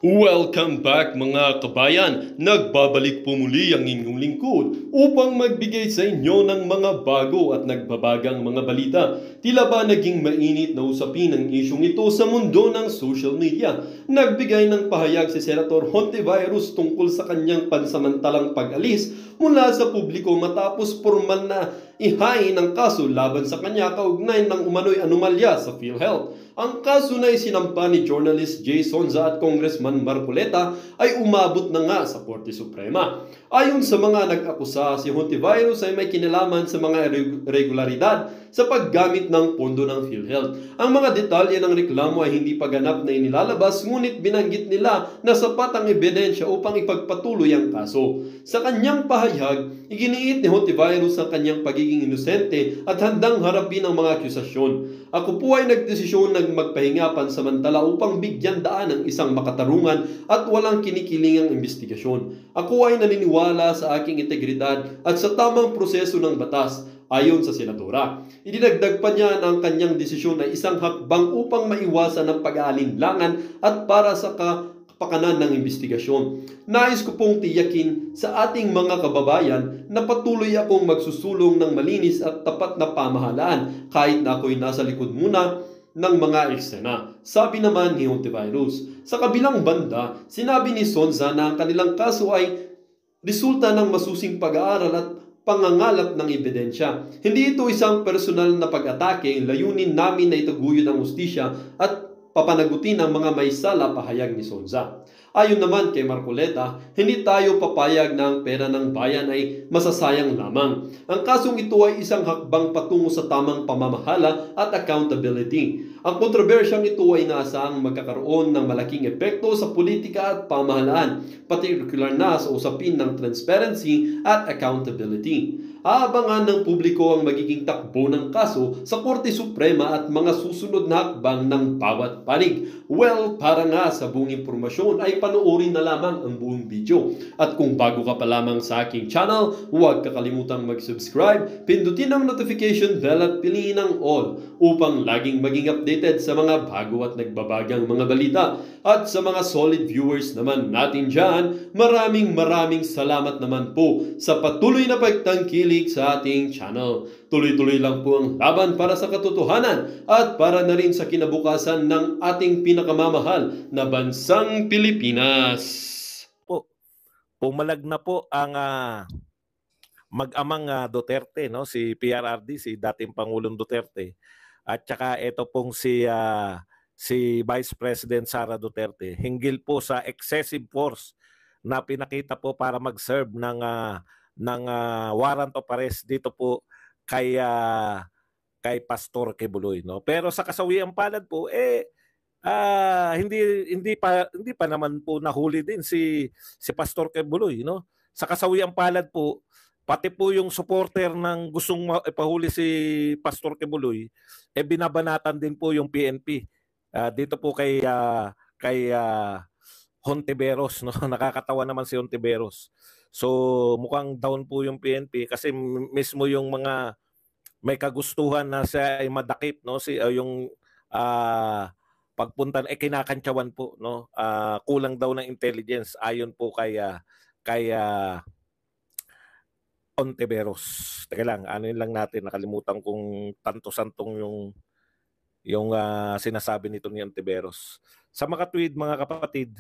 Welcome back mga kabayan! Nagbabalik po muli ang inyong lingkod upang magbigay sa inyo ng mga bago at nagbabagang mga balita. Tila ba naging mainit na usapin ang isyong ito sa mundo ng social media? Nagbigay ng pahayag si Senator Hontiveros tungkol sa kanyang pansamantalang pag-alis mula sa publiko matapos formal na ihain ang kaso laban sa kanya kaugnay ng umano'y anomalya sa PhilHealth. Ang kaso na isinampa ni journalist Jay Sonza at Congressman Marcoleta ay umabot na nga sa Korte Suprema. Ayon sa mga nag-akusa, si Hontiveros ay may kinalaman sa mga irregularidad sa paggamit ng pondo ng PhilHealth. Ang mga detalye ng reklamo ay hindi pa ganap na inilalabas, ngunit binanggit nila na sapat ang ebidensya upang ipagpatuloy ang kaso. Sa kanyang pahayag, iginiit ni Hontiveros ang kanyang pagiging inosente at handang harapin ang mga akusasyon. Ako po ay nagdesisyon na magpahinga pansamantala upang bigyan daan ng isang makatarungan at walang kinikilingang investigasyon. Ako ay naniniwala sa aking integridad at sa tamang proseso ng batas, ayon sa senadora. Idinagdag pa niya na ang kanyang desisyon ay isang hakbang upang maiwasan ang pag-aalinlangan at para sa kapakanan ng investigasyon. Nais ko pong tiyakin sa ating mga kababayan na patuloy akong magsusulong ng malinis at tapat na pamahalaan kahit na ako'y nasa likod muna ng mga eksena. Sabi naman ni Hontiveros. Sa kabilang banda, sinabi ni Sonza na ang kanilang kaso ay resulta ng masusing pag-aaral at pangangalat ng ebidensya. Hindi ito isang personal na pag-atake, layunin namin na itaguyod ang hustisya at papanagutin ang mga may sala, pahayag ni Sonza. Ayon naman kay Marcoleta, hindi tayo papayag na ang pera ng bayan ay masasayang lamang. Ang kasong ito ay isang hakbang patungo sa tamang pamamahala at accountability. Ang kontrobersyang ito ay inaasahang magkakaroon ng malaking epekto sa politika at pamahalaan, partikular na sa usapin ng transparency at accountability. Aabangan ng publiko ang magiging takbo ng kaso sa Korte Suprema at mga susunod na hakbang ng bawat panig. Well, para nga sa buong impormasyon ay panoorin na lamang ang buong video. At kung bago ka pa lamang sa aking channel, huwag kakalimutang mag-subscribe, pindutin ang notification bell at piliin ang all upang laging maging updated sa mga bago at nagbabagang mga balita. At sa mga solid viewers naman natin dyan, maraming salamat naman po sa patuloy na pagtangkilik sa ating channel. Tuloy-tuloy lang po ang laban para sa katotohanan at para na rin sa kinabukasan ng ating pinakamamahal na bansang Pilipinas. Pumalag na po ang mag-amang Duterte, no? Si PRRD, si dating Pangulong Duterte. At saka ito pong si Vice President Sara Duterte, hinggil po sa excessive force na pinakita po para mag-serve ng warrant of arrest dito po kay Pastor Quebuloy, no? Pero sa kasawiang palad po hindi pa naman po nahuli din si Pastor Quebuloy, no? Sa kasawiang palad po, pati po yung supporter ng gustong ipahuli si Pastor Quebuloy, binabanatan din po yung PNP. Dito po kay Hontiveros, no? Nakakatawa naman si Hontiveros. So mukhang down po yung PNP kasi mismo yung mga may kagustuhan na siya ay madakip, no? Yung pagpunta kinakantsawan po, no? Kulang daw ng intelligence ayon po kay Hontiveros. Teka lang, ano yun lang natin, nakalimutan kong tanto-santong yung sinasabi nito ni Hontiveros. Sa mga tweet, mga kapatid,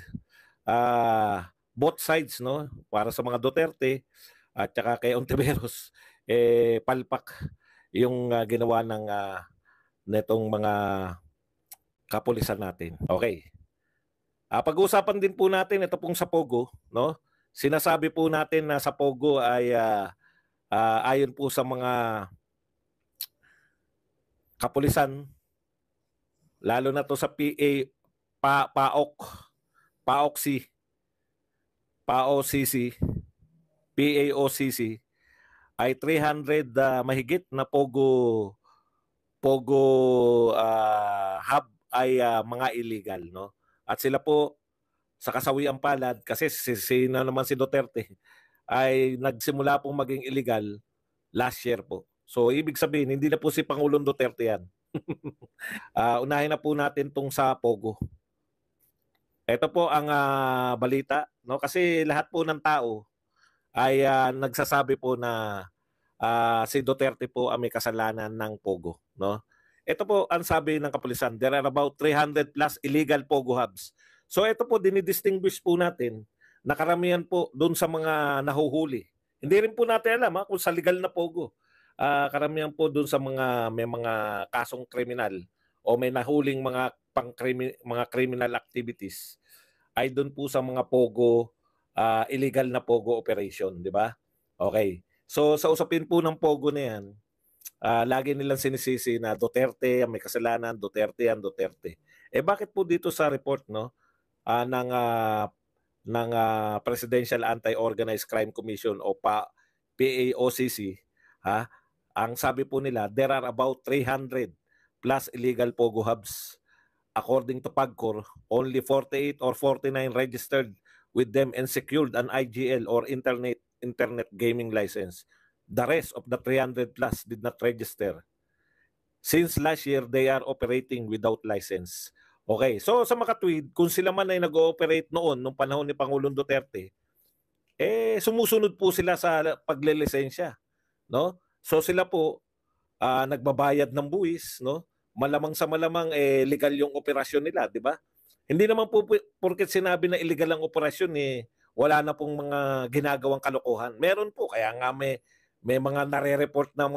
both sides, no? Para sa mga Duterte at saka kay Hontiveros, palpak yung ginawa ng netong mga kapulisan natin. Okay. Pag-uusapan din po natin ito pong sa Pogo, no? Sinasabi po natin na sa Pogo ay ayon po sa mga kapulisan, lalo na to sa PAOCC, ay 300 mahigit na Pogo hub ay mga illegal, no? At sila po sa kasawiang palad kasi si naman si Duterte ay nagsimula pong maging illegal last year po. So ibig sabihin hindi na po si Pangulong Duterte yan. Unahin na po natin tong sa Pogo. Ito po ang balita, no? Kasi lahat po ng tao ay nagsasabi po na si Duterte po ang may kasalanan ng Pogo, no? Ito po ang sabi ng kapulisan, there are about 300 plus illegal Pogo hubs. So ito po dinidistinguish po natin na karamihan po doon sa mga nahuhuli. Hindi rin po natin alam kung sa legal na Pogo. Karamihan po doon sa mga may mga kasong kriminal o may nahuling mga mga criminal activities ay doon po sa mga Pogo, illegal na Pogo operation, di ba? Okay. So sa usapin po ng Pogo na yan, lagi nilang sinisisi na Duterte ang may kasalanan, Duterte ang Duterte. Eh bakit po dito sa report no ng Presidential Anti-Organized Crime Commission o PAOCC, ang sabi po nila there are about 300 plus illegal Pogo hubs. According to PAGCOR, only 48 or 49 registered with them and secured an IGL or internet gaming license. The rest of the 300 plus did not register. Since last year, they are operating without license. Okay, so sa makatwid, kung sila man ay nag-ooperate noon, nung panahon ni Pangulong Duterte, sumusunod po sila sa paglilisensya. No? So sila po, nagbabayad ng buwis, no? Malamang sa malamang legal yung operasyon nila, di ba? Hindi naman po porket sinabi na illegal ang operasyon wala na pong mga ginagawang kalokohan. Meron po kaya nga may mga nare-report na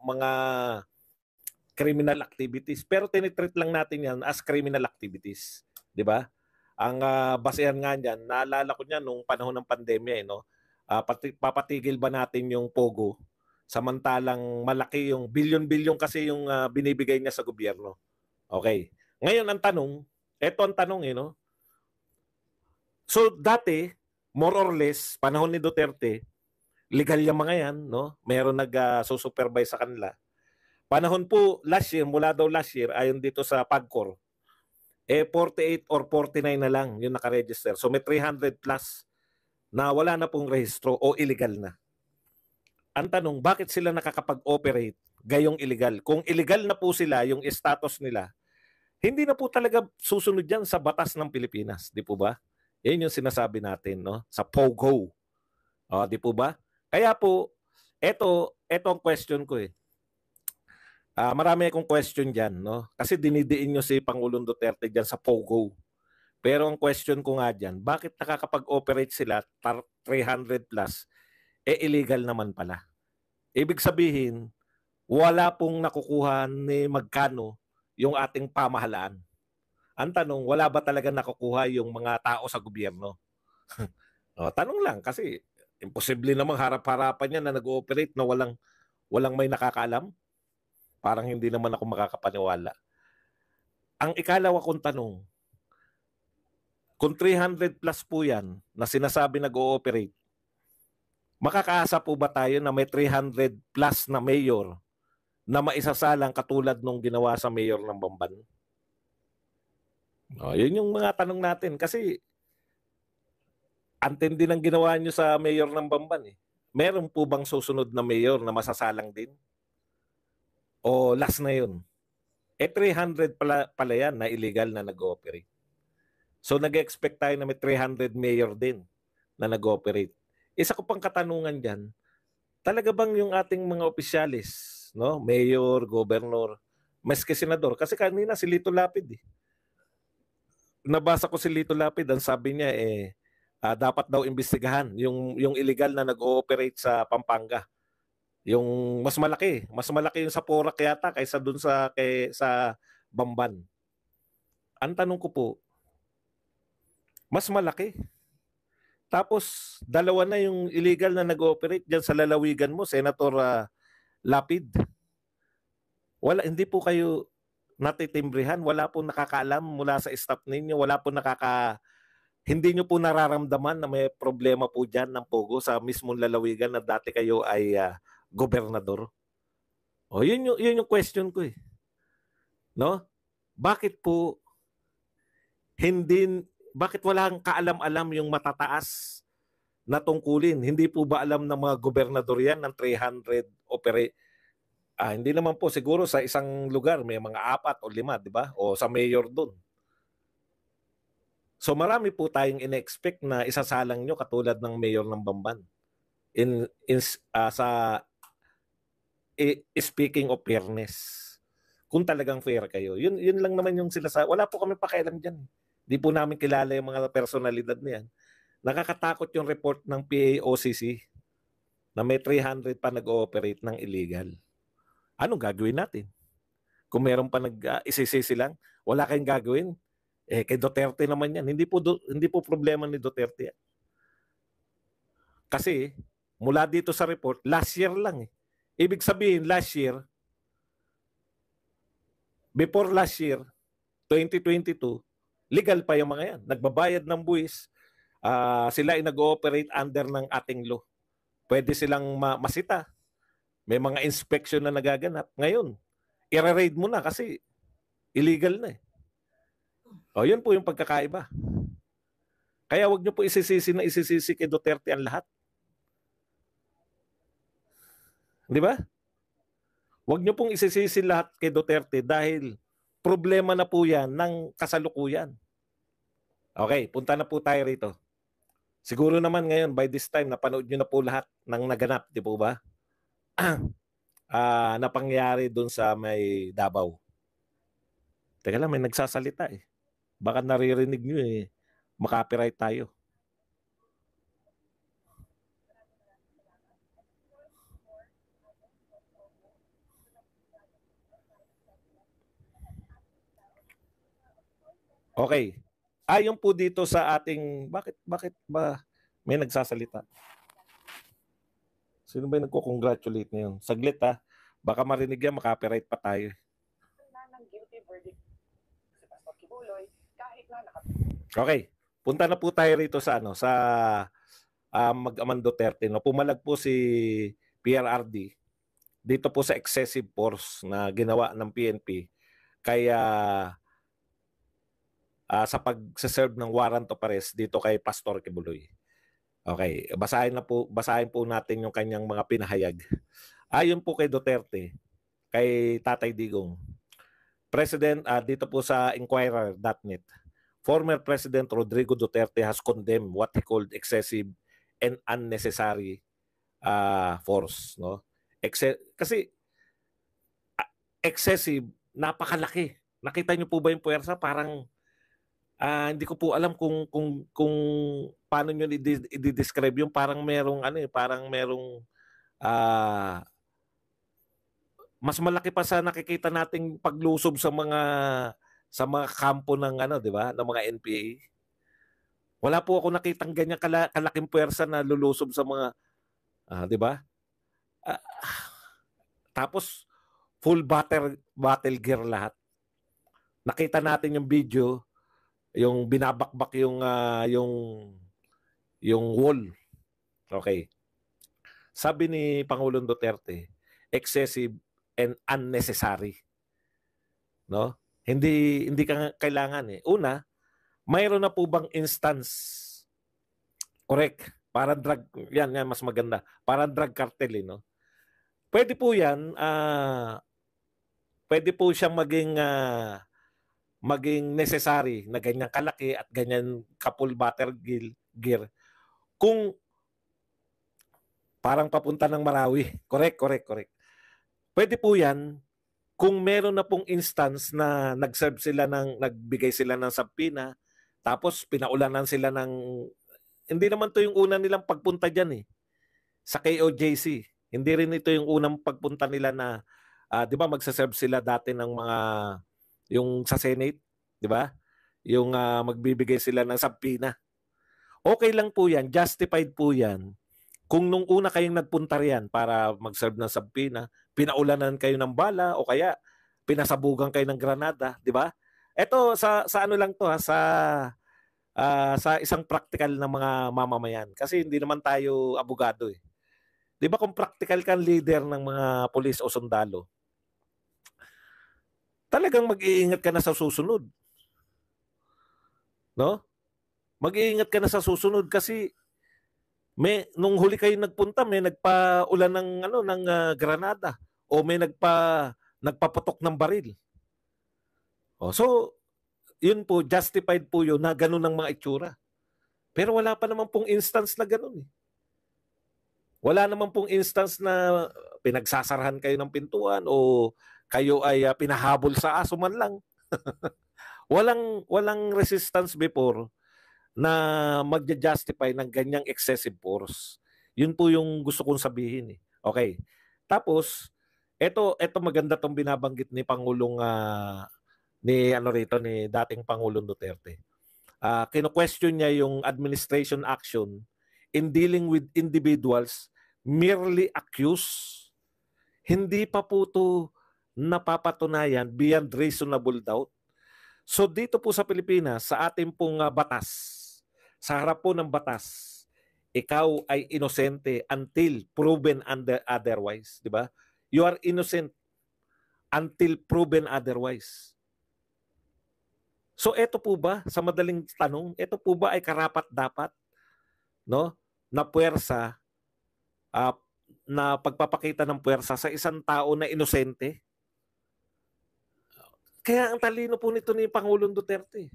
mga criminal activities pero tinitreat lang natin yan as criminal activities, di ba? Ang basehan nga niyan, naalala ko niyan nung panahon ng pandemya no. Papatigil ba natin yung Pogo? Samantalang malaki yung bilyon-bilyon kasi yung binibigay niya sa gobyerno. Okay. Ngayon ang tanong, eto ang tanong no. So dati, more or less, panahon ni Duterte, legal yung mga yan, no? Meron nag-supervise sa kanila. Panahon po last year, mula daw last year, ayon dito sa PAGCOR, 48 or 49 na lang yung nakaregister. So may 300 plus na wala na pong rehistro o illegal na. Ang tanong, bakit sila nakakapag-operate gayong illegal? Kung illegal na po sila, yung status nila, hindi na po talaga susunod yan sa batas ng Pilipinas. Di po ba? Yan yung sinasabi natin no? Sa POGO. Di po ba? Kaya po, eto ang question ko marami akong question dyan. No? Kasi dinidiin nyo si Pangulong Duterte dyan sa POGO. Pero ang question ko nga dyan, bakit nakakapag-operate sila 300 plus illegal naman pala. Ibig sabihin, wala pong nakukuha ni magkano yung ating pamahalaan. Ang tanong, wala ba talaga nakukuha yung mga tao sa gobyerno? Tanong lang kasi imposible namang harap-harapan yan na nag-ooperate na walang may nakakaalam. Parang hindi naman ako makakapaniwala. Ang ikalawa kong tanong, kung 300 plus po yan na sinasabi nag-ooperate, makakaasa po ba tayo na may 300 plus na mayor na maisasalang katulad nung ginawa sa mayor ng Bamban? Yun yung mga tanong natin. Kasi antindi ng ginawa nyo sa mayor ng Bamban. Meron po bang susunod na mayor na masasalang din? O last na yun? 300 pala yan na illegal na nag-ooperate. So nag-expect tayo na may 300 mayor din na nag-ooperate. Isa ko pang katanungan dyan, talaga bang yung ating mga opisyalis, no? Mayor, gobernador, maski senador, kasi kanina si Lito Lapid nabasa ko si Lito Lapid, ang sabi niya dapat daw imbestigahan yung illegal na nag-ooperate sa Pampanga. Yung mas malaki yung sa Porac yata kaysa dun sa Bamban. Ang tanong ko po, mas malaki. Tapos, dalawa na yung illegal na nag-ooperate dyan sa lalawigan mo, Senator Lapid. Hindi po kayo natitimbrehan, wala po nakakaalam mula sa staff ninyo, hindi nyo po nararamdaman na may problema po dyan ng Pogo sa mismong lalawigan na dati kayo ay gobernador. Yun yung question ko No? Bakit walang kaalam-alam yung matataas na tungkulin? Hindi po ba alam ng mga gobernador yan ng 300 operate? Hindi naman po siguro sa isang lugar may mga 4 o 5, di ba? O sa mayor doon. So marami po tayong in-expect na isasalang nyo katulad ng mayor ng Bamban. Speaking of fairness, kung talagang fair kayo, yun lang naman yung sila sa, wala po kami pakialam dyan. Di po namin kilala yung mga personalidad na yan. Nakakatakot yung report ng PAOCC na may 300 pa nag-ooperate ng illegal. Anong gagawin natin? Kung meron pa isisisi lang, wala kayong gagawin. Kay Duterte naman yan. Hindi po problema ni Duterte yan. Kasi mula dito sa report, last year lang eh. Ibig sabihin, before last year, 2022, legal pa yung mga yan. Nagbabayad ng buwis. Sila ay nag-ooperate under ng ating law. Pwede silang masita. May mga inspection na nagaganap. Ngayon, i-raid mo na kasi illegal na eh. O, yun po yung pagkakaiba. Kaya wag nyo po isisisi kay Duterte ang lahat. Di ba? Wag nyo pong isisisi lahat kay Duterte dahil problema na po yan ng kasalukuyan. Okay, punta na po tayo rito. Siguro naman ngayon, by this time, napanood nyo na po lahat ng naganap, di po ba? Na pangyari doon sa may Davao. Teka lang, may nagsasalita eh. Baka naririnig nyo eh. Makapiright tayo. Okay. Ayon po dito sa ating, bakit ba may nagsasalita? Sino ba yung nagko-congratulate ngayon? Saglit ha. Baka marinig yan, makapiright pa tayo. Okay. Punta na po tayo rito sa Mag-Aman Duterte. No? Pumalag po si PRRD dito po sa excessive force na ginawa ng PNP kaya sa pag-serve ng warrant of arrest dito kay Pastor Quebuloy. Okay, basahin po natin yung kanyang mga pinahayag. Ayon po kay Duterte, kay Tatay Digong, President, dito po sa Inquirer.net, former President Rodrigo Duterte has condemned what he called excessive and unnecessary force. No? Kasi excessive, napakalaki. Nakita niyo po ba yung puwersa? Parang hindi ko po alam kung paano niyo i-describe yung parang merong mas malaki pa sa nakikita nating paglusob sa mga kampo ng di ba, ng mga NPA. Wala po ako nakitang ganyan kalaking puwersa na lulusob sa mga di ba? Tapos full battle gear lahat. Nakita natin yung video, yung binabakbak yung wall. Okay. Sabi ni Pangulong Duterte, excessive and unnecessary. No? Hindi kailangan eh. Una, mayroon na po bang instance? Correct. Parang drug, yan mas maganda. Parang drug cartel eh, no? Pwede po yan, pwede po siyang maging necessary na ganyan kalaki at ganyan kapul battle gear kung parang papunta ng Marawi. Correct. Pwede po yan kung meron na pong instance na nagbigay sila ng subpoena, tapos pinaulanan sila hindi naman to yung una nilang pagpunta dyan eh, sa KOJC. Hindi rin ito yung unang pagpunta nila na, di ba magsaserve sila dati ng mga, yung sa Senate, di ba? Yung magbibigay sila ng subpoena. Okay lang po yan, justified po yan. Kung nung una kayong nagpunta riyan para mag-serve ng subpoena, pinaulanan kayo ng bala o kaya pinasabugan kayo ng granada, di ba? Ito sa ano lang to sa isang practical na mga mamamayan. Kasi hindi naman tayo abogado eh. Di ba kung practical kang leader ng mga pulis o sundalo, talagang mag-iingat ka na sa susunod. No? Mag-iingat ka na sa susunod kasi nung huli kayo nagpunta, may nagpaulan ng granada o may nagpaputok ng baril. So yun po, justified po yun na ganun ang mga itsura. Pero wala pa naman pong instance na ganun eh. Wala naman pong instance na pinagsasarahan kayo ng pintuan o kayo ay pinahabol sa aso man lang. Walang resistance before na magja-justify ng ganyang excessive force. Yun po yung gusto kong sabihin eh. Okay. Tapos ito maganda tong binabanggit ni Pangulong ni dating Pangulong Duterte. Kino-question niya yung administration action in dealing with individuals merely accused. Hindi pa po ito napapatunayan beyond reasonable doubt. So dito po sa Pilipinas, sa ating pong batas, sa harap po ng batas, ikaw ay inosente until proven otherwise, di ba? You are innocent until proven otherwise. So ito po ba, sa madaling tanong, ito po ba ay karapat-dapat, no, na puwersa, na pagpapakita ng puwersa sa isang tao na inosente? Kaya ang talino po nito ni Pangulong Duterte.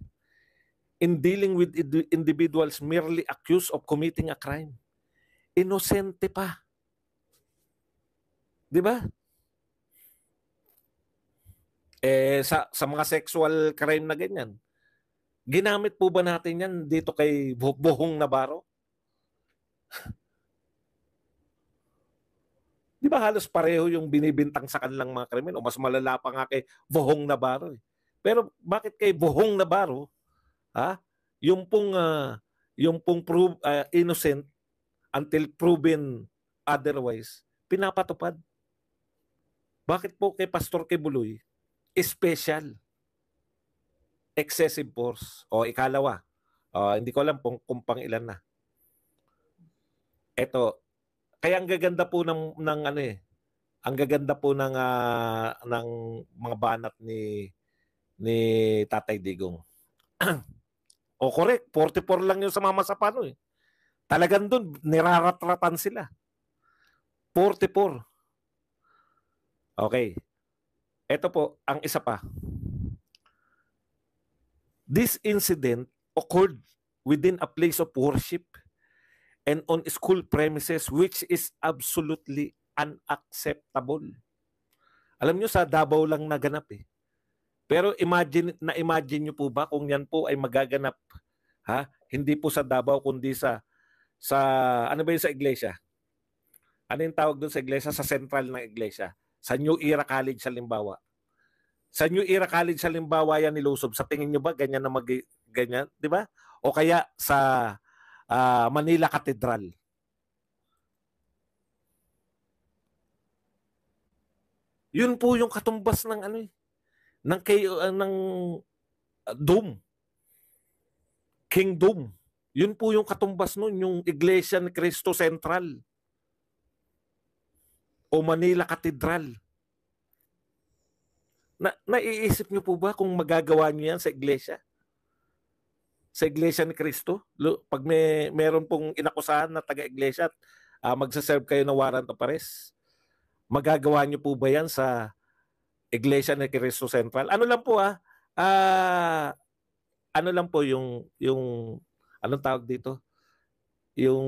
In dealing with individuals merely accused of committing a crime. Inosente pa. Di ba? Sa mga sexual crime na ganyan, ginamit po ba natin yan dito kay Bohong Navarro? Di ba halos pareho yung binibintang sa kanilang mga krimen o mas malala pa nga kay Bohong Navarro eh. Pero bakit kay Bohong Navarro, yung pong innocent until proven otherwise, pinapatupad? Bakit po kay Pastor Kibuloy, special, excessive force? O ikalawa, hindi ko alam kung pang ilan na. Ito, kaya ang gaganda po ng ang gaganda po ng mga banat ni Tatay Digong. O correct, 44 lang yung sa Mama Sapano eh. Talagang doon niraratratan sila. 44. Okay. Ito po ang isa pa. This incident occurred within a place of worship and on school premises, which is absolutely unacceptable. Alam nyo, sa Davao lang naganap eh. Pero imagine nyo po ba kung yan po ay magaganap, hindi po sa Davao kundi sa ano ba yun, sa iglesia? Ano yung tawag doon sa iglesia? Sa central ng iglesia. Sa New Era College sa Limbawa. Sa New Era College sa Limbawa yan nilusob. Sa tingin nyo ba ganyan na ganyan, di ba? O kaya sa Manila Cathedral. Yun po yung katumbas ng ng Dome. Kingdom. Yun po yung katumbas nun, yung Iglesia ni Cristo Central o Manila Cathedral. Naiisip nyo po ba kung magagawa nyo yan sa iglesia? Sa Iglesia ni Cristo? Pag meron pong inakusahan na taga-iglesia at magsaserve kayo ng warrant of arrest, magagawa nyo po ba yan sa Iglesia ni Cristo Central? Ano lang po ano lang po yung anong tawag dito? Yung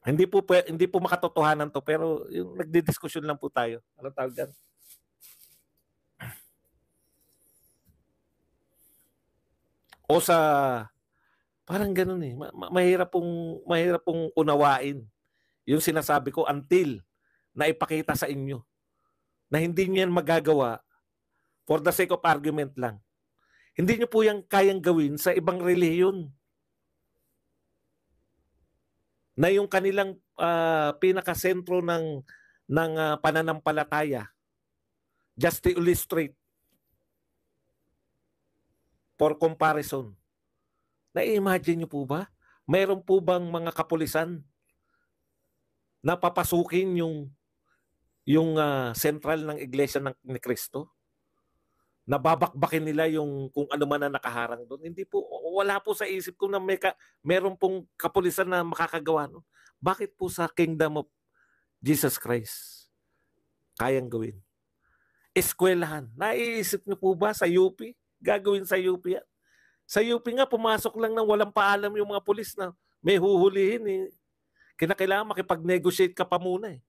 hindi po makatotohanan to, pero yung nagdidiskusyon lang po tayo. Anong tawag diyan? O sa parang ganoon eh. Mahirap pong unawain yung sinasabi ko until naipakita sa inyo na hindi niyo yan magagawa for the sake of argument lang. Hindi niyo po yan kayang gawin sa ibang relihiyon na yung kanilang pinakasentro ng pananampalataya. Just to illustrate, for comparison, na-imagine niyo po ba? Mayroon po bang mga kapulisan na papasukin yung sentral ng Iglesia ni Cristo? Nababakbakin nila yung kung ano man na nakaharang doon? Hindi po, wala po sa isip ko na meron pong kapulisan na makakagawa nun. Bakit po sa Kingdom of Jesus Christ kayang gawin? Eskwelahan. Naiisip niyo po ba sa UP? gagawin sa UP yan. Sa UP nga, pumasok lang ng walang paalam yung mga pulis na may huhulihin eh. Kinakailangan makipag-negotiate ka pa muna eh.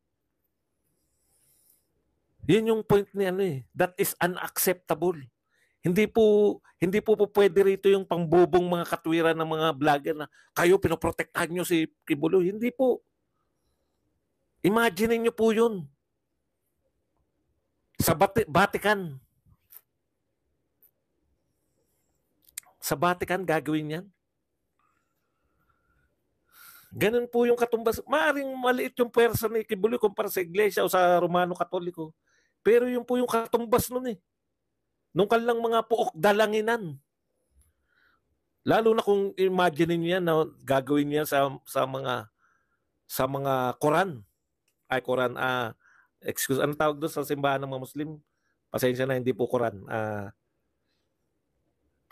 Yun yung point ni ano eh. That is unacceptable. Hindi po pwede rito yung pangbubong mga katwiran ng mga vlogger na kayo pinoprotektahan nyo si Kibuloy. Hindi po. Imagine niyo po yun. Sa Vatican. Sa Vatican gagawin yan. Ganun po yung katumbas. Maaring maliit yung pwersa ni Kibuloy kumpara sa iglesia o sa Romano Katoliko. Pero yun po yung katumbas nun eh. Nung kanilang mga puok dalanginan. Lalo na kung imagine niyo yan na gagawin niya sa mga Quran. Quran, excuse, anong tawag doon sa simbahan ng mga Muslim? Pasensya na, hindi po Quran.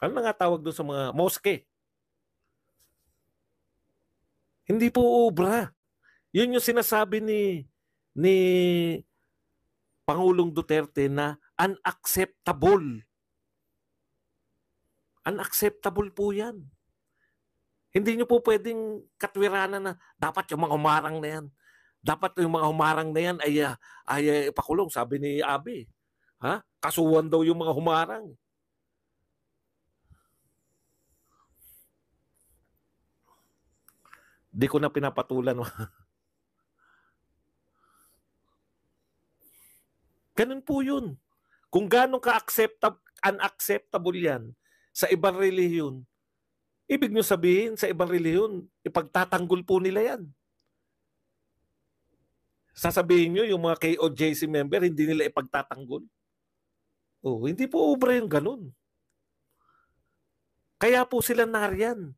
Ano na nga tawag doon sa mga mosque? Hindi po obra. Yun yung sinasabi ni Pangulong Duterte na unacceptable. Unacceptable po yan. Hindi nyo po pwedeng katwiranan na dapat yung mga humarang na yan. Dapat yung mga humarang na yan ay ipakulong, sabi ni Abi. Ha? Kasuhan daw yung mga humarang. Di ko na pinapatulan. Ganun po yun. Kung gano'ng unacceptable yan sa ibang relihiyon, ibig nyo sabihin sa ibang relihiyon, ipagtatanggol po nila yan. Sasabihin nyo yung mga KOJC member, hindi nila ipagtatanggol. Oh, hindi po obra yung ganun. Kaya po sila nariyan.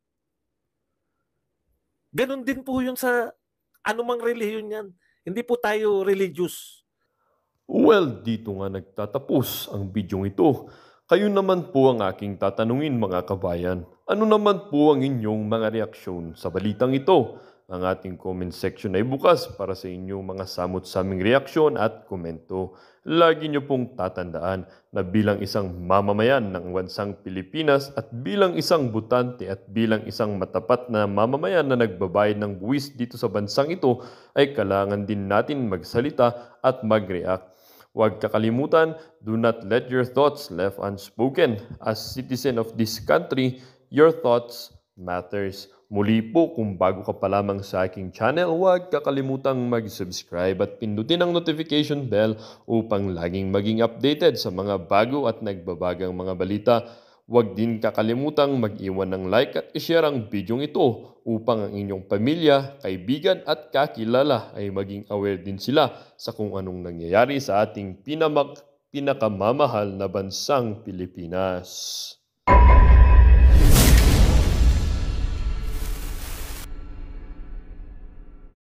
Ganun din po yun sa anumang relihiyon yan. Hindi po tayo religious. Well, dito nga nagtatapos ang bidyong ito. Kayo naman po ang aking tatanungin mga kabayan. Ano naman po ang inyong mga reaksyon sa balitang ito? Ang ating comment section ay bukas para sa inyong mga samot-saming reaksyon at komento. Lagi niyo pong tatandaan na bilang isang mamamayan ng bansang Pilipinas at bilang isang butante at bilang isang matapat na mamamayan na nagbabayad ng buwis dito sa bansang ito ay kailangan din natin magsalita at mag-react. Huwag kakalimutan, do not let your thoughts left unspoken. As citizen of this country, your thoughts matters. Muli po, kung bago ka pa lamang sa aking channel, huwag kakalimutang mag-subscribe at pindutin ang notification bell upang laging maging updated sa mga bago at nagbabagang mga balita. Huwag din kakalimutang mag-iwan ng like at i-share ang bidyong ito upang ang inyong pamilya, kaibigan at kakilala ay maging aware din sila sa kung anong nangyayari sa ating pinakamamahal na bansang Pilipinas.